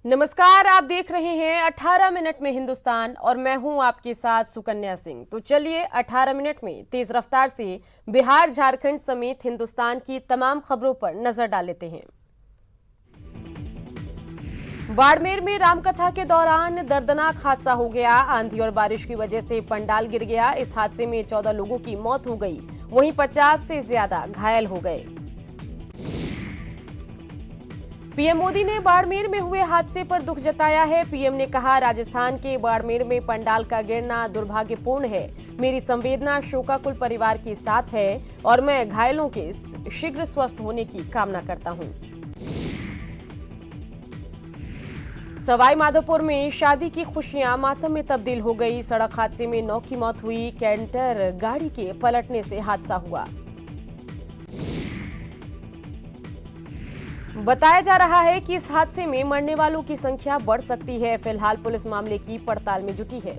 नमस्कार, आप देख रहे हैं 18 मिनट में हिंदुस्तान और मैं हूं आपके साथ सुकन्या सिंह। तो चलिए 18 मिनट में तेज रफ्तार से बिहार, झारखंड समेत हिंदुस्तान की तमाम खबरों पर नजर डाल लेते हैं। बाड़मेर में रामकथा के दौरान दर्दनाक हादसा हो गया। आंधी और बारिश की वजह से पंडाल गिर गया। इस हादसे में 14 लोगों की मौत हो गई, वहीं 50 से ज्यादा घायल हो गए। पीएम मोदी ने बाड़मेर में हुए हादसे पर दुख जताया है। पीएम ने कहा, राजस्थान के बाड़मेर में पंडाल का गिरना दुर्भाग्यपूर्ण है। मेरी संवेदना शोकाकुल परिवार के साथ है और मैं घायलों के शीघ्र स्वस्थ होने की कामना करता हूं। सवाई माधोपुर में शादी की खुशियां मातम में तब्दील हो गई। सड़क हादसे में 9 की मौत हुई। कैंटर गाड़ी के पलटने से हादसा हुआ। बताया जा रहा है कि इस हादसे में मरने वालों की संख्या बढ़ सकती है। फिलहाल पुलिस मामले की पड़ताल में जुटी है।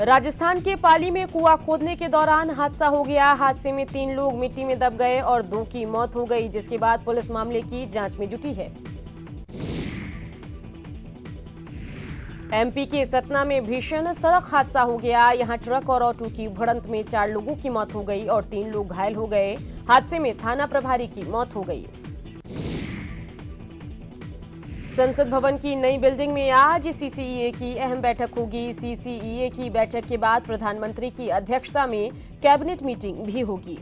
राजस्थान के पाली में कुआं खोदने के दौरान हादसा हो गया। हादसे में 3 लोग मिट्टी में दब गए और 2 की मौत हो गई, जिसके बाद पुलिस मामले की जांच में जुटी है। एमपी के सतना में भीषण सड़क हादसा हो गया। यहां ट्रक और ऑटो की भिड़ंत में 4 लोगों की मौत हो गई और 3 लोग घायल हो गए। हादसे में थाना प्रभारी की मौत हो गई। संसद भवन की नई बिल्डिंग में आज सीसीईए की अहम बैठक होगी। सीसीईए की बैठक के बाद प्रधानमंत्री की अध्यक्षता में कैबिनेट मीटिंग भी होगी।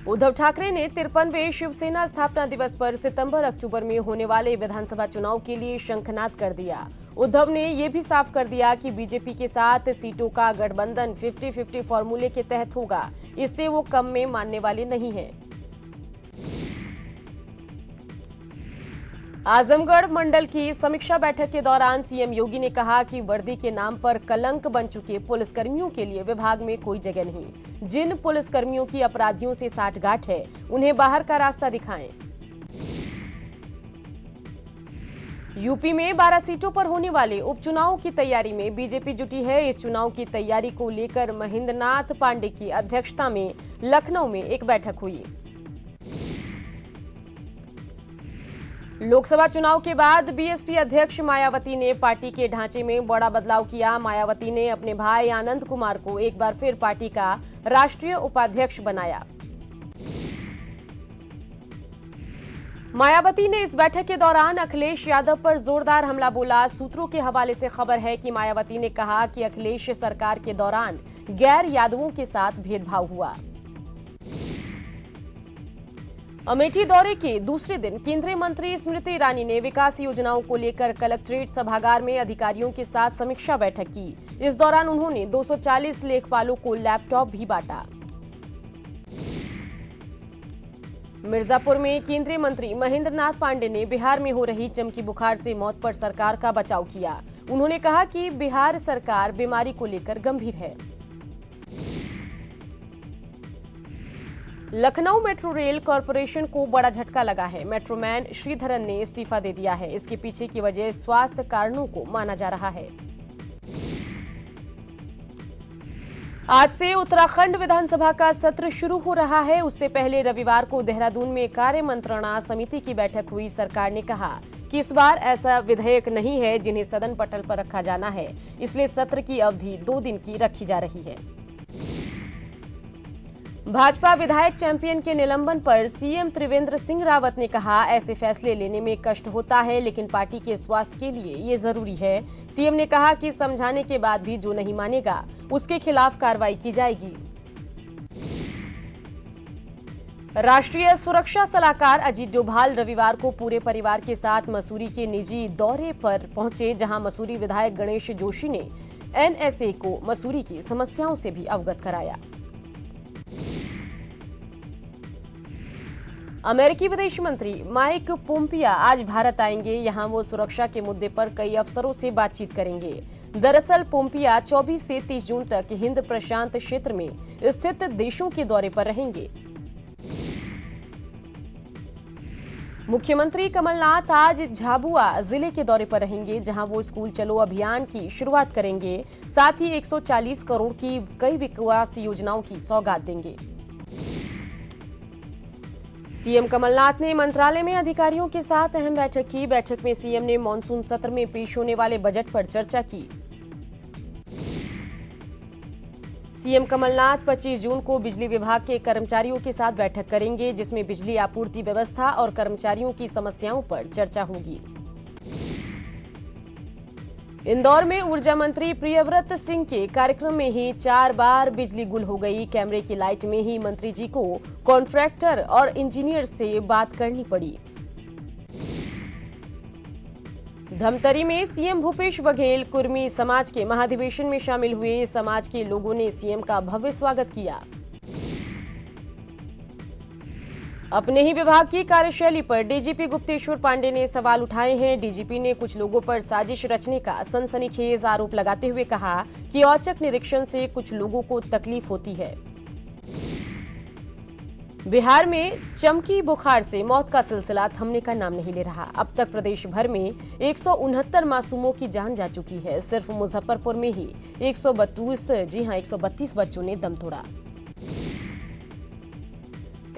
उद्धव ठाकरे ने 53वें शिवसेना स्थापना दिवस पर सितंबर-अक्टूबर में होने वाले विधानसभा चुनाव के लिए शंखनाद कर दिया। उद्धव ने यह भी साफ कर दिया कि बीजेपी के साथ सीटों का गठबंधन 50-50 फॉर्मूले के तहत होगा। इससे वो कम में मानने वाले नहीं हैं। आजमगढ़ मंडल की समीक्षा बैठक के दौरान सीएम योगी ने कहा कि वर्दी के नाम पर कलंक बन चुके पुलिसकर्मियों के लिए विभाग में कोई जगह नहीं। जिन पुलिसकर्मियों की अपराधियों से साठगांठ है, उन्हें बाहर का रास्ता दिखाएं। यूपी में 12 सीटों पर होने वाले उपचुनाव की तैयारी में बीजेपी जुटी है। इस चुनाव की तैयारी को लेकर महेंद्रनाथ पांडे की अध्यक्षता में लखनऊ में एक बैठक हुई। लोकसभा चुनाव के बाद बीएसपी अध्यक्ष मायावती ने पार्टी के ढांचे में बड़ा बदलाव किया। मायावती ने अपने भाई आनंद कुमार को एक बार फिर पार्टी का राष्ट्रीय उपाध्यक्ष बनाया। मायावती ने इस बैठक के दौरान अखिलेश यादव पर जोरदार हमला बोला। सूत्रों के हवाले से खबर है कि मायावती ने कहा कि अखिलेश सरकार के दौरान गैर यादवों के साथ भेदभाव हुआ। अमेठी दौरे के दूसरे दिन केंद्रीय मंत्री स्मृति ईरानी ने विकास योजनाओं को लेकर कलेक्ट्रेट सभागार में अधिकारियों के साथ समीक्षा बैठक की। इस दौरान उन्होंने 240 लेखपालों को लैपटॉप भी बांटा। मिर्जापुर में केंद्रीय मंत्री महेंद्रनाथ पांडे ने बिहार में हो रही चमकी बुखार से मौत पर सरकार का बचाव किया। उन्होंने कहा कि बिहार सरकार बीमारी को लेकर गंभीर है। लखनऊ मेट्रो रेल कॉरपोरेशन को बड़ा झटका लगा है। मेट्रोमैन श्रीधरन ने इस्तीफा दे दिया है। इसके पीछे की वजह स्वास्थ्य कारणों को माना जा रहा है। आज से उत्तराखंड विधानसभा का सत्र शुरू हो रहा है। उससे पहले रविवार को देहरादून में कार्य मंत्रणा समिति की बैठक हुई। सरकार ने कहा कि इस बार ऐसा विधेयक नहीं है जिन्हें सदन पटल पर रखा जाना है, इसलिए सत्र की अवधि 2 दिन की रखी जा रही है। भाजपा विधायक चैंपियन के निलंबन पर सीएम त्रिवेंद्र सिंह रावत ने कहा, ऐसे फैसले लेने में कष्ट होता है, लेकिन पार्टी के स्वास्थ्य के लिए ये जरूरी है। सीएम ने कहा कि समझाने के बाद भी जो नहीं मानेगा उसके खिलाफ कार्रवाई की जाएगी। राष्ट्रीय सुरक्षा सलाहकार अजीत डोभाल रविवार को पूरे परिवार के साथ मसूरी के निजी दौरे पर पहुंचे, जहां मसूरी विधायक गणेश जोशी ने एनएसए को मसूरी की समस्याओं से भी अवगत कराया। अमेरिकी विदेश मंत्री माइक पोम्पियो आज भारत आएंगे। यहां वो सुरक्षा के मुद्दे पर कई अफसरों से बातचीत करेंगे। दरअसल पोम्पियो 24 से 30 जून तक हिंद प्रशांत क्षेत्र में स्थित देशों के दौरे पर रहेंगे। मुख्यमंत्री कमलनाथ आज झाबुआ जिले के दौरे पर रहेंगे, जहां वो स्कूल चलो अभियान की शुरुआत करेंगे। साथ ही 140 करोड़ की कई विकास योजनाओं की सौगात देंगे। सीएम कमलनाथ ने मंत्रालय में अधिकारियों के साथ अहम बैठक की। बैठक में सीएम ने मॉनसून सत्र में पेश होने वाले बजट पर चर्चा की। सीएम कमलनाथ 25 जून को बिजली विभाग के कर्मचारियों के साथ बैठक करेंगे, जिसमें बिजली आपूर्ति व्यवस्था और कर्मचारियों की समस्याओं पर चर्चा होगी। इंदौर में ऊर्जा मंत्री प्रियव्रत सिंह के कार्यक्रम में ही 4 बार बिजली गुल हो गई। कैमरे की लाइट में ही मंत्री जी को कॉन्ट्रैक्टर और इंजीनियर से बात करनी पड़ी। धमतरी में सीएम भूपेश बघेल कुर्मी समाज के महाधिवेशन में शामिल हुए। समाज के लोगों ने सीएम का भव्य स्वागत किया। अपने ही विभाग की कार्यशैली पर डीजीपी गुप्तेश्वर पांडे ने सवाल उठाए हैं। डीजीपी ने कुछ लोगों पर साजिश रचने का सनसनीखेज आरोप लगाते हुए कहा कि औचक निरीक्षण से कुछ लोगों को तकलीफ होती है। बिहार में चमकी बुखार से मौत का सिलसिला थमने का नाम नहीं ले रहा। अब तक प्रदेश भर में 169 मासूमों की जान जा चुकी है। सिर्फ मुजफ्फरपुर में ही 132 बच्चों ने दम तोड़ा।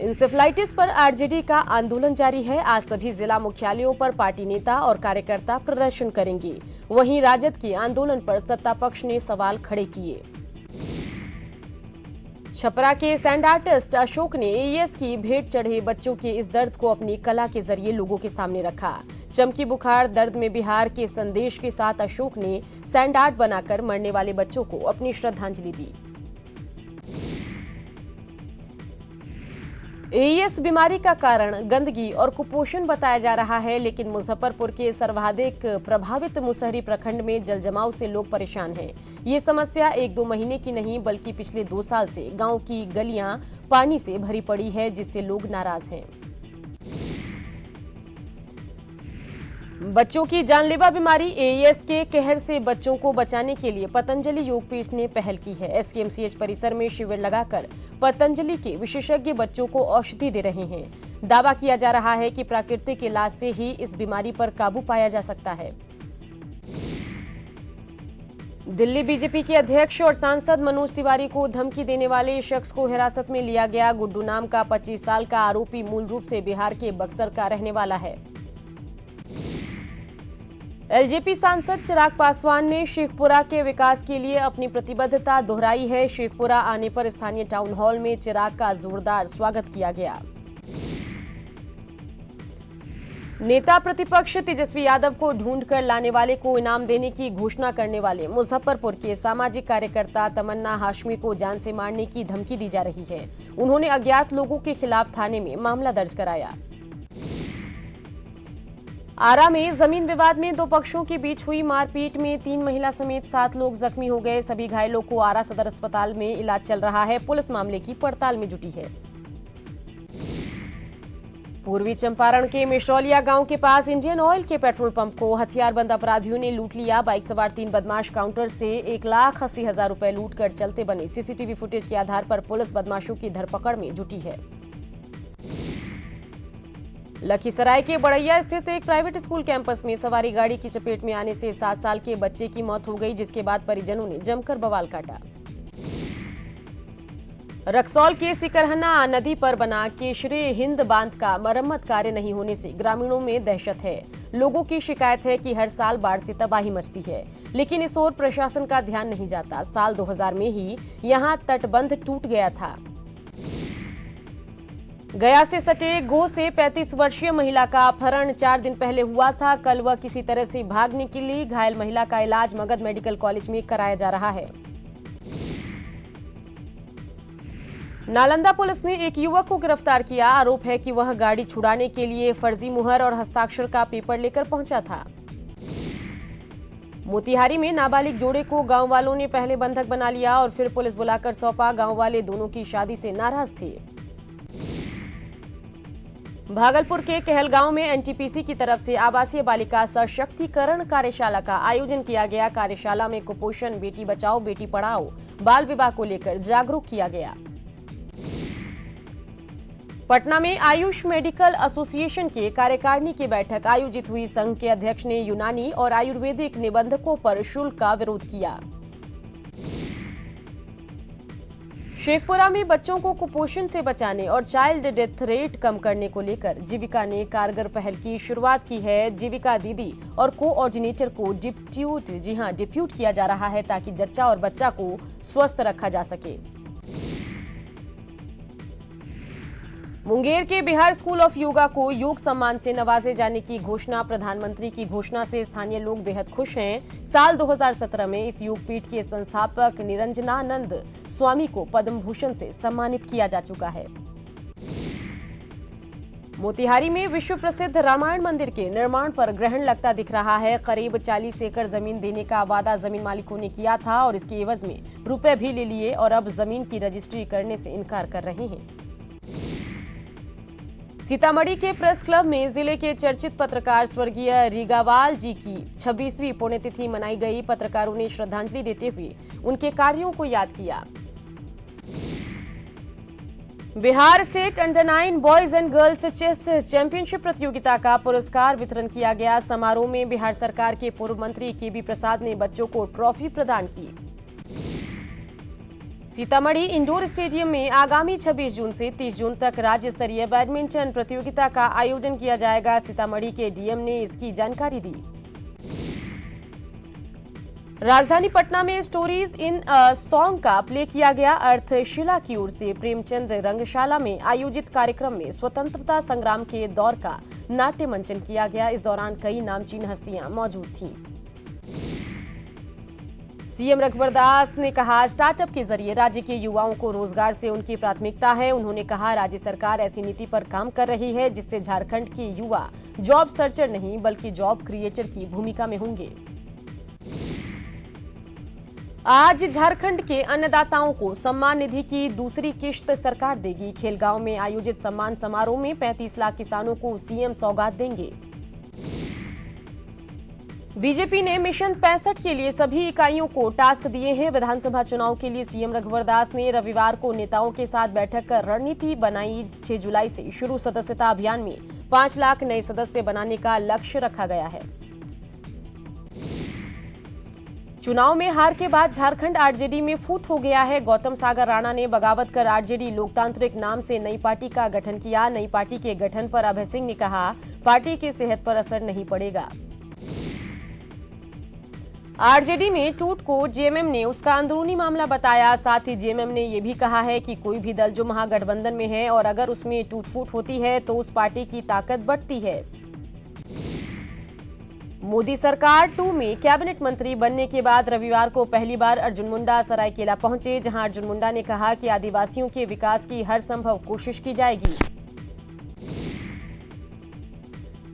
इंसेफ्लाइटिस पर आरजेडी का आंदोलन जारी है। आज सभी जिला मुख्यालयों पर पार्टी नेता और कार्यकर्ता प्रदर्शन करेंगे। वहीं राजद के आंदोलन पर सत्ता पक्ष ने सवाल खड़े किए। छपरा के सैंड आर्टिस्ट अशोक ने एईएस की भेंट चढ़े बच्चों के इस दर्द को अपनी कला के जरिए लोगों के सामने रखा। चमकी बुखार दर्द में बिहार के संदेश के साथ अशोक ने सैंड आर्ट बनाकर मरने वाले बच्चों को अपनी श्रद्धांजलि दी। एईएस बीमारी का कारण गंदगी और कुपोषण बताया जा रहा है, लेकिन मुजफ्फरपुर के सर्वाधिक प्रभावित मुसहरी प्रखंड में जलजमाव से लोग परेशान हैं। ये समस्या 1-2 महीने की नहीं बल्कि पिछले 2 साल से गांव की गलियां पानी से भरी पड़ी है, जिससे लोग नाराज हैं। बच्चों की जानलेवा बीमारी एईएस के कहर से बच्चों को बचाने के लिए पतंजलि योगपीठ ने पहल की है। एसकेएमसीएच परिसर में शिविर लगाकर पतंजलि के विशेषज्ञ बच्चों को औषधि दे रहे हैं। दावा किया जा रहा है कि प्राकृतिक इलाज से ही इस बीमारी पर काबू पाया जा सकता है। दिल्ली बीजेपी के अध्यक्ष और सांसद मनोज तिवारी को धमकी देने वाले शख्स को हिरासत में लिया गया। गुड्डू नाम का 25 साल का आरोपी मूल रूप से बिहार के बक्सर का रहने वाला है। एलजेपी सांसद चिराग पासवान ने शेखपुरा के विकास के लिए अपनी प्रतिबद्धता दोहराई है। शेखपुरा आने पर स्थानीय टाउन हॉल में चिराग का जोरदार स्वागत किया गया। नेता प्रतिपक्ष तेजस्वी यादव को ढूंढकर लाने वाले को इनाम देने की घोषणा करने वाले मुजफ्फरपुर के सामाजिक कार्यकर्ता तमन्ना हाशमी को जान से मारने की धमकी दी जा रही है। उन्होंने अज्ञात लोगों के खिलाफ थाने में मामला दर्ज कराया। आरा में जमीन विवाद में 2 पक्षों के बीच हुई मारपीट में 3 महिला समेत 7 लोग जख्मी हो गए। सभी घायलों को आरा सदर अस्पताल में इलाज चल रहा है। पुलिस मामले की पड़ताल में जुटी है। पूर्वी चंपारण के मिश्रौलिया गांव के पास इंडियन ऑयल के पेट्रोल पंप को हथियारबंद अपराधियों ने लूट लिया। बाइक सवार 3 बदमाश काउंटर से 1,80,000 रुपए लूट कर चलते बने। सीसीटीवी फुटेज के आधार पर पुलिस बदमाशों की धरपकड़ में जुटी है। लखीसराय के बड़ैया स्थित एक प्राइवेट स्कूल कैंपस में सवारी गाड़ी की चपेट में आने से 7 साल के बच्चे की मौत हो गई, जिसके बाद परिजनों ने जमकर बवाल काटा। रक्सौल के सिकरहना नदी पर बना केशरी हिंद बांध का मरम्मत कार्य नहीं होने से ग्रामीणों में दहशत है। लोगों की शिकायत है कि हर साल बाढ़ से तबाही मचती है, लेकिन इस ओर प्रशासन का ध्यान नहीं जाता। साल 2000 में ही यहां तटबंध टूट गया था। गया से सटे गोह से 35 वर्षीय महिला का अपहरण 4 दिन पहले हुआ था। कल वह किसी तरह से भागने के लिए घायल महिला का इलाज मगध मेडिकल कॉलेज में कराया जा रहा है। नालंदा पुलिस ने एक युवक को गिरफ्तार किया। आरोप है कि वह गाड़ी छुड़ाने के लिए फर्जी मुहर और हस्ताक्षर का पेपर लेकर पहुंचा था। मोतिहारी में नाबालिग जोड़े को गांव वालों ने पहले बंधक बना लिया और फिर पुलिस बुलाकर सौंपा। गांव वाले दोनों की शादी से नाराज थे। भागलपुर के कहलगांव में एनटीपीसी की तरफ से आवासीय बालिका सशक्तिकरण कार्यशाला का आयोजन किया गया। कार्यशाला में कुपोषण, बेटी बचाओ बेटी पढ़ाओ, बाल विवाह को लेकर जागरूक किया गया। पटना में आयुष मेडिकल एसोसिएशन के कार्यकारिणी की बैठक आयोजित हुई। संघ के अध्यक्ष ने यूनानी और आयुर्वेदिक निबंधकों पर शुल्क का विरोध किया। शेखपुरा में बच्चों को कुपोषण से बचाने और चाइल्ड डेथ रेट कम करने को लेकर जीविका ने कारगर पहल की शुरुआत की है। जीविका दीदी और कोऑर्डिनेटर को डिप्यूट किया जा रहा है ताकि जच्चा और बच्चा को स्वस्थ रखा जा सके। मुंगेर के बिहार स्कूल ऑफ योगा को योग सम्मान से नवाजे जाने की घोषणा। प्रधानमंत्री की घोषणा से स्थानीय लोग बेहद खुश हैं। साल 2017 में इस योग पीठ के संस्थापक निरंजनानंद स्वामी को पद्म भूषण से सम्मानित किया जा चुका है। मोतिहारी में विश्व प्रसिद्ध रामायण मंदिर के निर्माण पर ग्रहण लगता दिख रहा है। करीब 40 एकड़ जमीन देने का वादा जमीन मालिकों ने किया था और इसके एवज में रुपए भी ले लिए और अब जमीन की रजिस्ट्री करने से इनकार कर रहे हैं। सीतामढ़ी के प्रेस क्लब में जिले के चर्चित पत्रकार स्वर्गीय रीगावाल जी की 26वीं पुण्यतिथि मनाई गई। पत्रकारों ने श्रद्धांजलि देते हुए उनके कार्यों को याद किया। Bihar state under 9 boys and girls chess championship प्रतियोगिता का पुरस्कार वितरण किया गया। समारोह में बिहार सरकार के पूर्व मंत्री केबी प्रसाद ने बच्चों को ट्रॉफी प्रदान की। सीतामढ़ी इंडोर स्टेडियम में आगामी 26 जून से 30 जून तक राज्य स्तरीय बैडमिंटन प्रतियोगिता का आयोजन किया जाएगा। सीतामढ़ी के डीएम ने इसकी जानकारी दी। राजधानी पटना में स्टोरीज इन सॉन्ग का प्ले किया गया। अर्थशिला की ओर से प्रेमचंद रंगशाला में आयोजित कार्यक्रम में स्वतंत्रता संग्राम के दौर का नाट्य मंचन किया गया। इस दौरान कई नामचीन हस्तियां मौजूद थीं। सीएम रघुवर दास ने कहा, स्टार्टअप के जरिए राज्य के युवाओं को रोजगार से उनकी प्राथमिकता है। उन्होंने कहा, राज्य सरकार ऐसी नीति पर काम कर रही है जिससे झारखंड के युवा जॉब सर्चर नहीं बल्कि जॉब क्रिएटर की भूमिका में होंगे। आज झारखंड के अन्नदाताओं को सम्मान निधि की दूसरी किश्त सरकार देगी। खेलगांव में आयोजित सम्मान समारोह में 35 लाख किसानों को सीएम सौगात देंगे। बीजेपी ने मिशन 65 के लिए सभी इकाइयों को टास्क दिए हैं। विधानसभा चुनाव के लिए सीएम रघुवर दास ने रविवार को नेताओं के साथ बैठक कर रणनीति बनाई। 6 जुलाई से शुरू सदस्यता अभियान में 5 लाख नए सदस्य बनाने का लक्ष्य रखा गया है। चुनाव में हार के बाद झारखंड आरजेडी में फूट हो गया है। गौतम सागर राणा ने बगावत कर आरजेडी लोकतांत्रिक नाम से नई पार्टी का गठन किया। नई पार्टी के गठन पर अभय सिंह ने कहा, पार्टी की सेहत पर असर नहीं पड़ेगा। आरजेडी में टूट को जेएमएम ने उसका अंदरूनी मामला बताया। साथ ही जेएमएम ने यह भी कहा है कि कोई भी दल जो महागठबंधन में है और अगर उसमें टूट फूट होती है तो उस पार्टी की ताकत बढ़ती है। मोदी सरकार 2 में कैबिनेट मंत्री बनने के बाद रविवार को पहली बार अर्जुन मुंडा सरायकेला पहुंचे, जहां अर्जुन मुंडा ने कहा कि आदिवासियों के विकास की हर संभव कोशिश की जाएगी।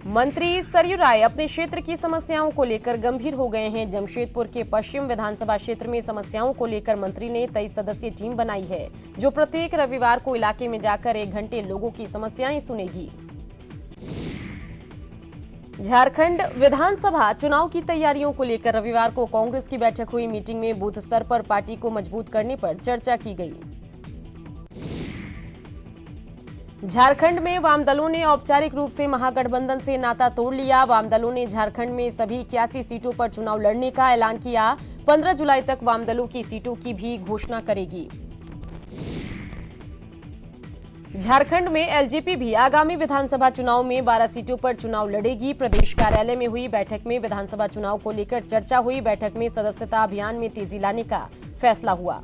मंत्री सरयू राय अपने क्षेत्र की समस्याओं को लेकर गंभीर हो गए हैं। जमशेदपुर के पश्चिम विधानसभा क्षेत्र में समस्याओं को लेकर मंत्री ने 23 सदस्यीय टीम बनाई है, जो प्रत्येक रविवार को इलाके में जाकर 1 घंटे लोगों की समस्याएं सुनेगी। झारखंड विधानसभा चुनाव की तैयारियों को लेकर रविवार को कांग्रेस की बैठक हुई। मीटिंग में बूथ स्तर पर पार्टी को मजबूत करने पर चर्चा की गई। झारखंड में वाम दलों ने औपचारिक रूप से महागठबंधन से नाता तोड़ लिया। वाम दलों ने झारखंड में सभी 81 सीटों पर चुनाव लड़ने का ऐलान किया। 15 जुलाई तक वाम दलों की सीटों की भी घोषणा करेगी। झारखंड में एलजेपी भी आगामी विधानसभा चुनाव में 12 सीटों पर चुनाव लड़ेगी। प्रदेश कार्यालय में हुई बैठक में विधानसभा चुनाव को लेकर चर्चा हुई। बैठक में सदस्यता अभियान में तेजी लाने का फैसला हुआ।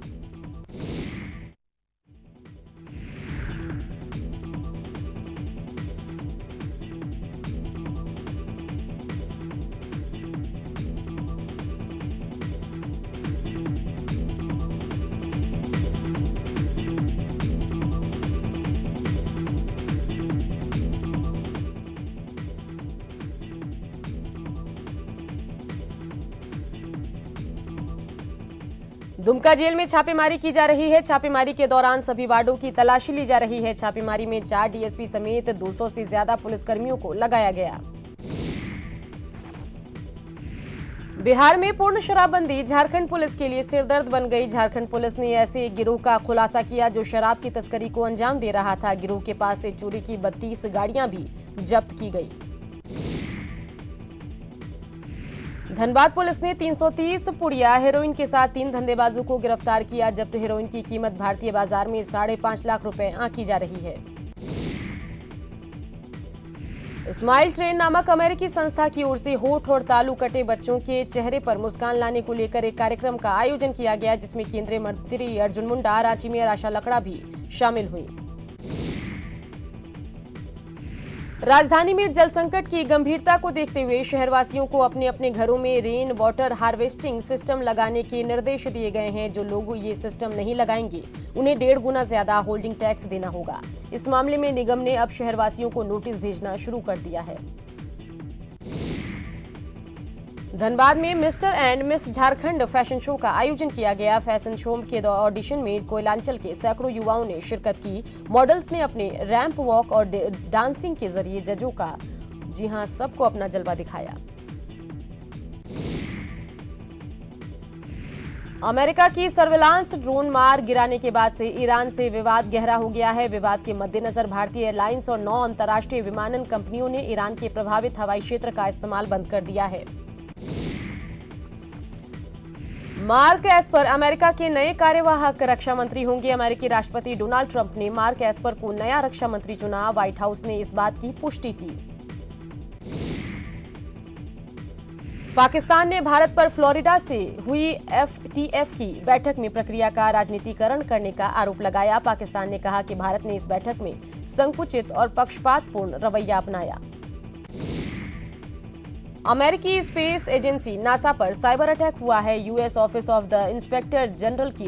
दुमका जेल में छापेमारी की जा रही है। छापेमारी के दौरान सभी वार्डों की तलाशी ली जा रही है। छापेमारी में 4 डीएसपी समेत 200 से ज्यादा पुलिसकर्मियों को लगाया गया। बिहार में पूर्ण शराबबंदी झारखंड पुलिस के लिए सिरदर्द बन गई। झारखंड पुलिस ने ऐसे एक गिरोह का खुलासा किया जो शराब की तस्करी को अंजाम दे रहा था। गिरोह के पास से चोरी की 32 गाड़ियां भी जब्त की गई। धनबाद पुलिस ने 330 पुड़िया हेरोइन के साथ 3 धंधेबाजों को गिरफ्तार किया। जब्त हेरोइन की कीमत भारतीय बाजार में 5.5 लाख रुपए आंकी जा रही है। स्माइल ट्रेन नामक अमेरिकी संस्था की ओर से होठ और तालू कटे बच्चों के चेहरे पर मुस्कान लाने को लेकर एक कार्यक्रम का आयोजन किया गया, जिसमें केंद्रीय मंत्री अर्जुन मुंडा, रांची मेयर आशा लकड़ा भी शामिल हुई। राजधानी में जल संकट की गंभीरता को देखते हुए शहरवासियों को अपने अपने घरों में रेन वाटर हार्वेस्टिंग सिस्टम लगाने के निर्देश दिए गए हैं। जो लोग ये सिस्टम नहीं लगाएंगे उन्हें 1.5 गुना ज्यादा होल्डिंग टैक्स देना होगा। इस मामले में निगम ने अब शहरवासियों को नोटिस भेजना शुरू कर दिया है। धनबाद में mister and miss Jharkhand fashion show का आयोजन किया गया। फैशन शो के ऑडिशन में कोयलांचल के सैकड़ों युवाओं ने शिरकत की। मॉडल्स ने अपने रैंप वॉक और डांसिंग के जरिए जजों का सबको अपना जलवा दिखाया। अमेरिका की सर्विलांस ड्रोन मार गिराने के बाद से ईरान से विवाद गहरा हो गया है। विवाद के मद्देनजर भारतीय एयरलाइंस और 9 अंतर्राष्ट्रीय विमानन कंपनियों ने ईरान के प्रभावित हवाई क्षेत्र का इस्तेमाल बंद कर दिया है। मार्क एस्पर अमेरिका के नए कार्यवाहक रक्षा मंत्री होंगे। अमेरिकी राष्ट्रपति डोनाल्ड ट्रंप ने मार्क एस्पर को नया रक्षा मंत्री चुना। व्हाइट हाउस ने इस बात की पुष्टि की। पाकिस्तान ने भारत पर फ्लोरिडा से हुई एफटीएफ की बैठक में प्रक्रिया का राजनीतिकरण करने का आरोप लगाया। पाकिस्तान ने कहा कि भारत ने इस बैठक में संकुचित और पक्षपातपूर्ण रवैया अपनाया। अमेरिकी स्पेस एजेंसी नासा पर साइबर अटैक हुआ है। US office of the inspector general की